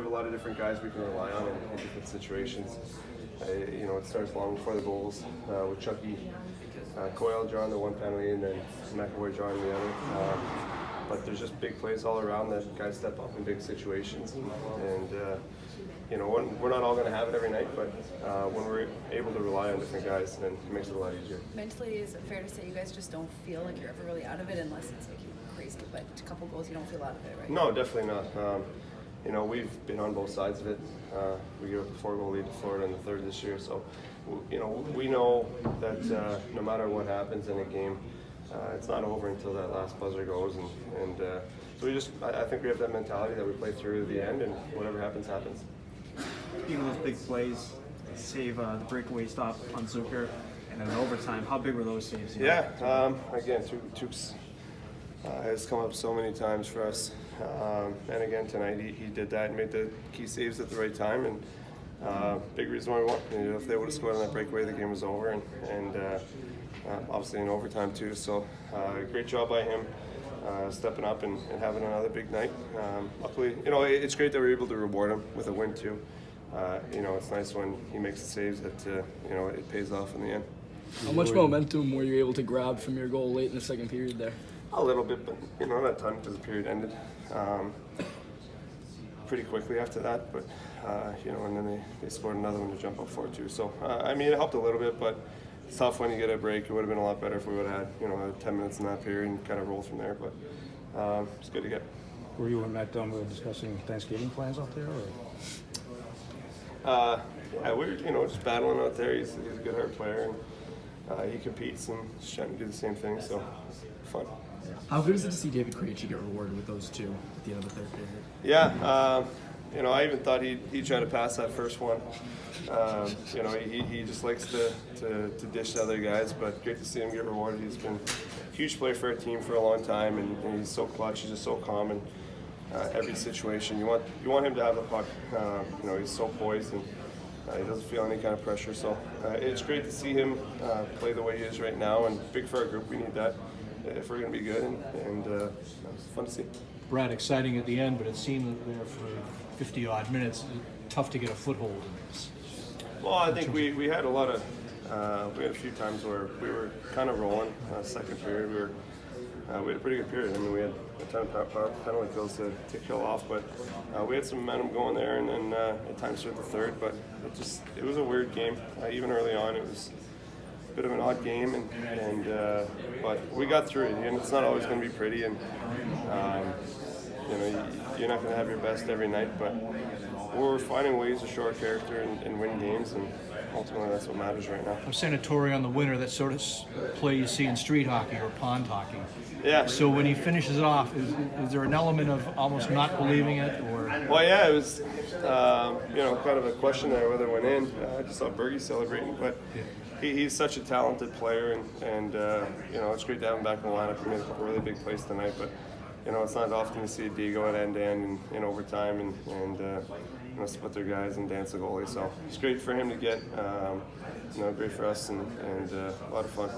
have a lot of different guys we can rely on in different situations. It starts long before the goals with Chucky, Coyle drawing the one penalty, and then McAvoy drawing the other. But there's just big plays all around that guys step up in big situations, and we're not all going to have it every night, but when we're able to rely on different guys, then it makes it a lot easier. Mentally, is it fair to say you guys just don't feel like you're ever really out of it unless it's like crazy, but a couple goals you don't feel out of it, right? No, definitely not. We've been on both sides of it. We gave up a 4-goal lead to Florida in the third this year, so we know that no matter what happens in a game, it's not over until that last buzzer goes, and so I think we have that mentality that we play through to the end, and whatever happens, happens. Speaking of those big plays, save the breakaway stop on Zucker, and in overtime, how big were those saves? Yeah, again, Tukes has come up so many times for us, and again tonight he did that and made the key saves at the right time, and big reason why we won. If they would have scored on that breakaway, the game was over, and obviously in overtime too. So great job by him. Stepping up and having another big night. Luckily, it's great that we're able to reward him with a win too. It's nice when he makes the saves that it pays off in the end. How much momentum were you able to grab from your goal late in the second period there? A little bit, but not a ton because the period ended pretty quickly after that. But and then they scored another one to jump up 4-2. So it helped a little bit, but it's tough when you get a break. It would have been a lot better if we would have had 10 minutes in that period and kind of roll from there. But it's good to get. Were you and Matt Dunn discussing Thanksgiving plans out there? Yeah, we're just battling out there. He's a good hard player, and he competes and just trying to do the same thing. So fun. How good is it to see David Krejci get rewarded with those two at the end of the third period? Yeah, I even thought he'd try to pass that first one. He just likes to dish to other guys, but great to see him get rewarded. He's been a huge player for our team for a long time, and he's so clutch. He's just so calm in every situation. You want him to have the puck. He's so poised, and he doesn't feel any kind of pressure. So it's great to see him play the way he is right now, and big for our group. We need that if we're going to be good, and it's fun to see. Brad, exciting at the end, but it seemed there for 50-odd minutes, tough to get a foothold in this. Well, I think we had a lot of, we had a few times where we were kind of rolling. Second period, we had a pretty good period. I mean, we had a ton of penalty kills to kill off, but we had some momentum going there, and then at times through the third. But it was a weird game. Even early on, it was a bit of an odd game, but we got through it. And it's not always going to be pretty, and you're not going to have your best every night, but we're finding ways to show our character and win games, and ultimately that's what matters right now. I'm Senatori on the winner, that sort of play you see in street hockey or pond hockey. Yeah. So when he finishes it off, is there an element of almost not believing it, or? Well, yeah, it was kind of a question there whether it went in. I just saw Bergie celebrating, but he's such a talented player, and it's great to have him back in the lineup. He made a couple really big plays tonight, but it's not often to see a D go at end-to-end in overtime and split their guys and dance the goalie. So it's great for him to get, great for us, and a lot of fun.